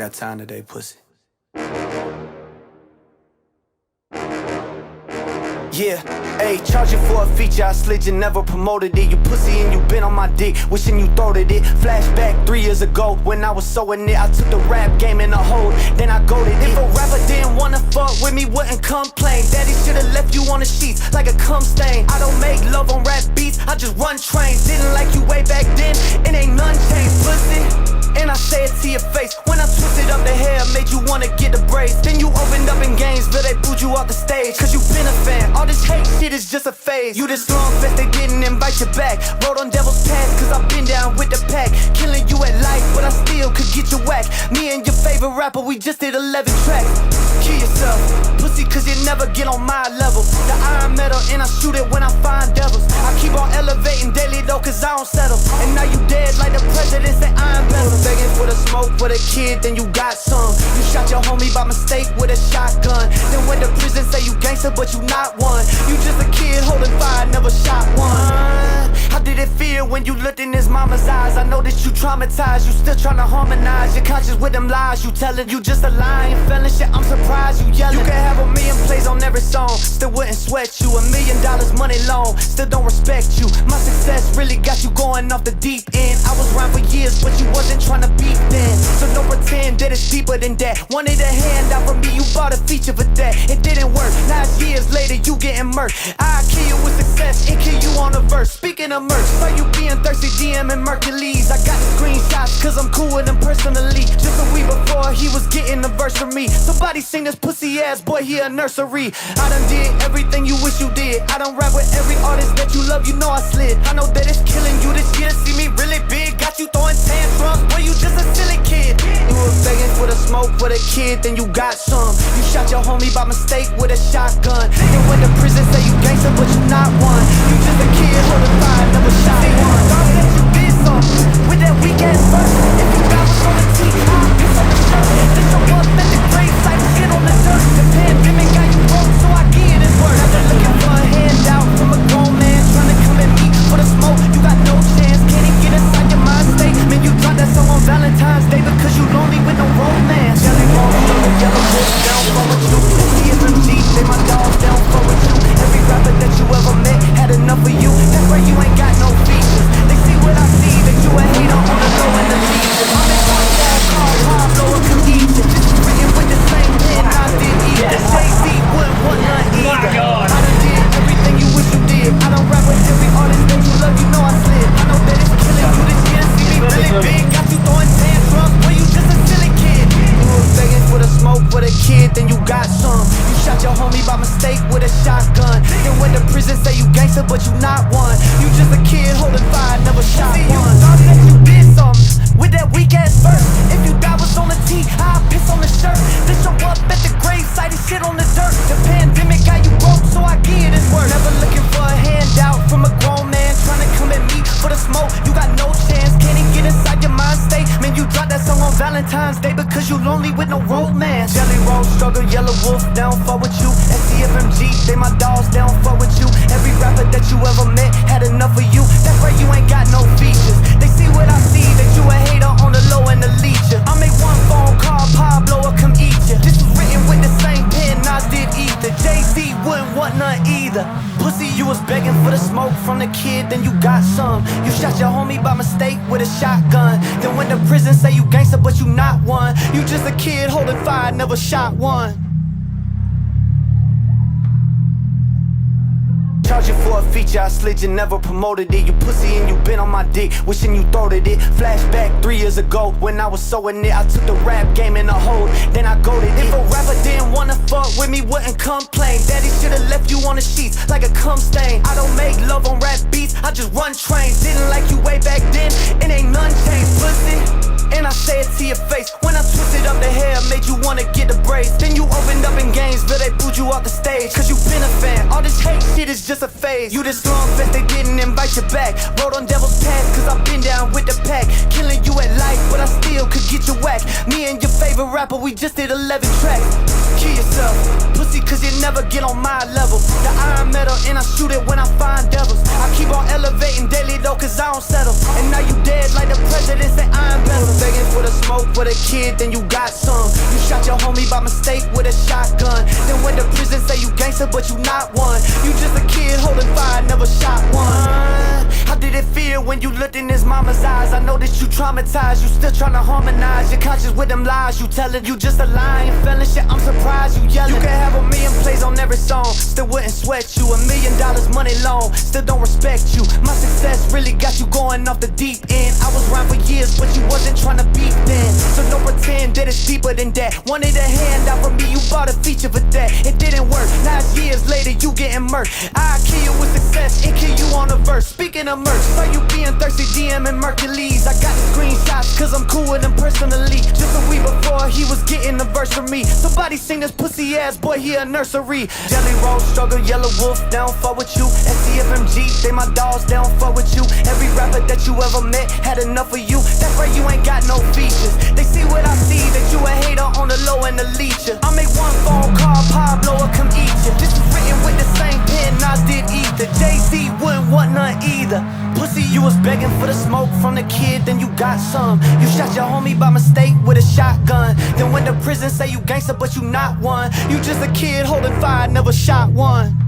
got time today, pussy. Yeah, ayy, charging for a feature, I slid you, never promoted it. You pussy and you been on my dick, wishing you throated it. Flashback 3 years ago, when I was sewing it. I took the rap game in a hold, then I goated it. If a rapper didn't wanna fuck with me, wouldn't complain. Daddy should've left you on the sheets, like a cum stain. I don't make love on rap beats, I just run trains. Didn't like you way back then, it ain't none changed, pussy. And I say it to your face, when I twisted up the hair, made you wanna get the braids. Then you opened up in games, but they booed you off the stage. Cause you been a fan, all this hate shit is just a phase. You this long fest, they didn't invite you back. Rode on devil's pass, cause I been down with the pack. Killing you at life, but I still could get you whack. Me and your favorite rapper, we just did 11 tracks. Kill yourself, pussy, cause you never get on my level. The iron metal, and I shoot it when I find devils. I keep on elevating daily though, cause I don't settle. And now you dead like the president say I'm better. Begging for the smoke for the kid, then you got some. You shot your homie by mistake with a shotgun. Then went to prison, say you gangster, but you not one. You just a kid holding fire, never shot one. How did it feel when you looked in his mama's eyes? I know that you traumatized, you still tryna harmonize your conscience with them lies you telling. You just a lying felon, shit, I'm surprised you yelling. You can have a million plays on every song, still wouldn't sweat you. $1 million money loan, still don't respect you. My success really got you going off the deep end. I was around for years, but you wasn't tryna beat then. So don't pretend that it's deeper than that. Wanted a handout from me, you bought a feature for that. It didn't work, 9 years later you getting murked. I kill you with success and kill you on a verse. Speaking of merch, saw you being thirsty, DM and Mercules. I got the screenshots cause I'm cool with him personally. Just a week before he was getting a verse from me. Somebody sing this pussy ass boy, he a nursery. I done did everything you wish you did. I done rap with every artist that you love, you know I slid. I know that it's killing you this year, see me really big. Got you throwing tantrums, boy you just a silly kid. You were begging for the smoke for the kid, then you got some. You shot your homie by mistake with a shotgun. Then went to prison, say you gangster, but you not one. You just a kid holding fire, never shot one. Thought that you did something with that weak ass verse. If you got what's on the tee, I'll piss on the shirt. Then show up at the grave site, shit on the dirt. The pandemic got you broke, so I give this word. I've been looking for a handout from a grown man trying to come at me for the smoke. You got no chance, can't even get inside your mind state. Man, you dropped that song on Valentine's Day because you lonely with no romance. Jelly roll, sugar, yellow wolf, down for with you. STFMG, they my dogs, down for with you. Every rapper that you ever met had enough of you. That's why you ain't got no features. They see what I see, that you a hater on the low and the legion. I'm in my dad car, Pablo or Khadijah. Just written with the same pen I did either. Jay-Z wouldn't want none either. I done did everything you wish you did. I done rap with every artist that you love, you know I slid. I know that it's killing you this year, see me really big. Got you throwing tantrums, boy you just a silly kid. You were begging for the smoke for the kid, then you got some. You shot your homie by mistake with a shotgun. Then went to prison, say you gangster, but you not one. You just a kid holding fire, never shot one. You thought that you did something with that weak ass verse. If you got what's on the tee, I'll piss on the shirt. Then show up at the grave site and shit on the dirt. The pandemic got you broke, so I give this word. Never looking for a handout from a grown man trying to come at me for the smoke. You got no chance, can't even get inside your mind state. Man, you dropped that song on Valentine's Day because you lonely with no romance. Jelly roll, struggle, yellow wolf, down for with you. STFMG, they my dogs, down for with you. Every rapper that you ever met had enough of you. That's why you ain't got no features. They see what I see, that you a hater on the low and the leisure. I make one phone call, Pablo or come eat ya. This was written with the same pen I did either. Jay-Z wouldn't want none either. Pussy, you was begging for the smoke from the kid, then you got some. You shot your homie by mistake with a shotgun. Then went to prison, say you gangster, but you not one. You just a kid holding fire, never shot one. Charging for a feature, I slid you, never promoted it. You pussy and you been on my dick, wishing you throated it. Flashback 3 years ago, when I was sewing it. I took the rap game in a hold, then I goated it. If a rapper didn't wanna fuck with me, wouldn't complain. Daddy should've left you on the sheets, like a cum stain. I don't make love on rap beats, I just run trains. Didn't like you way back then, it ain't none changed, pussy. And I say it to your face, when I twisted up the hair, made you wanna get the braids. Then you opened up in games, but they booed you off the stage. Cause you been a fan, all this hate shit is just a phase. You this long fest, they didn't invite you back. Rode on devil's pass, cause I been down with the pack. Killing you at life, but I still could get you whack. Me and your favorite rapper, we just did 11 tracks. Kill yourself, pussy, cause you never get on my level. The iron metal, and I shoot it when I find devils. I keep on elevating daily though, cause I don't settle. And now you dead like the president say I'm better. Begging for the smoke with a kid, then you got some. You shot your homie by mistake with a shotgun. Then went to prison, say you gangster, but you not one. You just a kid holding fire, never shot one. How did it feel when you looked in his mama's eyes? I know that you traumatized, you still tryna harmonize your conscience with them lies you telling. You just a lying felon, shit, I'm surprised you yelling. You can have a million plays on every song, still wouldn't sweat you. $1 million money loan, still don't respect you. My success really got you going off the deep end. I was around for years, but you wasn't tryna beat then. So don't pretend that it's deeper than that. Wanted a handout from me, you bought a feature for that. It didn't work, now it's years later, you getting murked. I kill you with success and kill you on a verse. Speaking of merch, saw you being thirsty, DMing Mercules. I got the screenshots, cause I'm cool with him personally. Just a week before he was getting a verse from me. Somebody sing this pussy ass boy, he a nursery. Jelly roll, struggle, yellow wolf, they don't fuck with you. SCFMG, they my dogs, they don't fuck with you. Every rapper that you ever met had enough of you. That's right, you ain't got no features. They see what I see, that you a hater on the low and the leecher. I make one phone call, Pablo will come eat you. This was written with the same pen Nas did either. Jay-Z wouldn't want none either. Pussy, you was begging for the smoke from the kid, then you got some. You shot your homie by mistake with a shotgun. Then went to prison, say you gangster, but you not one. You just a kid holding fire, never shot one.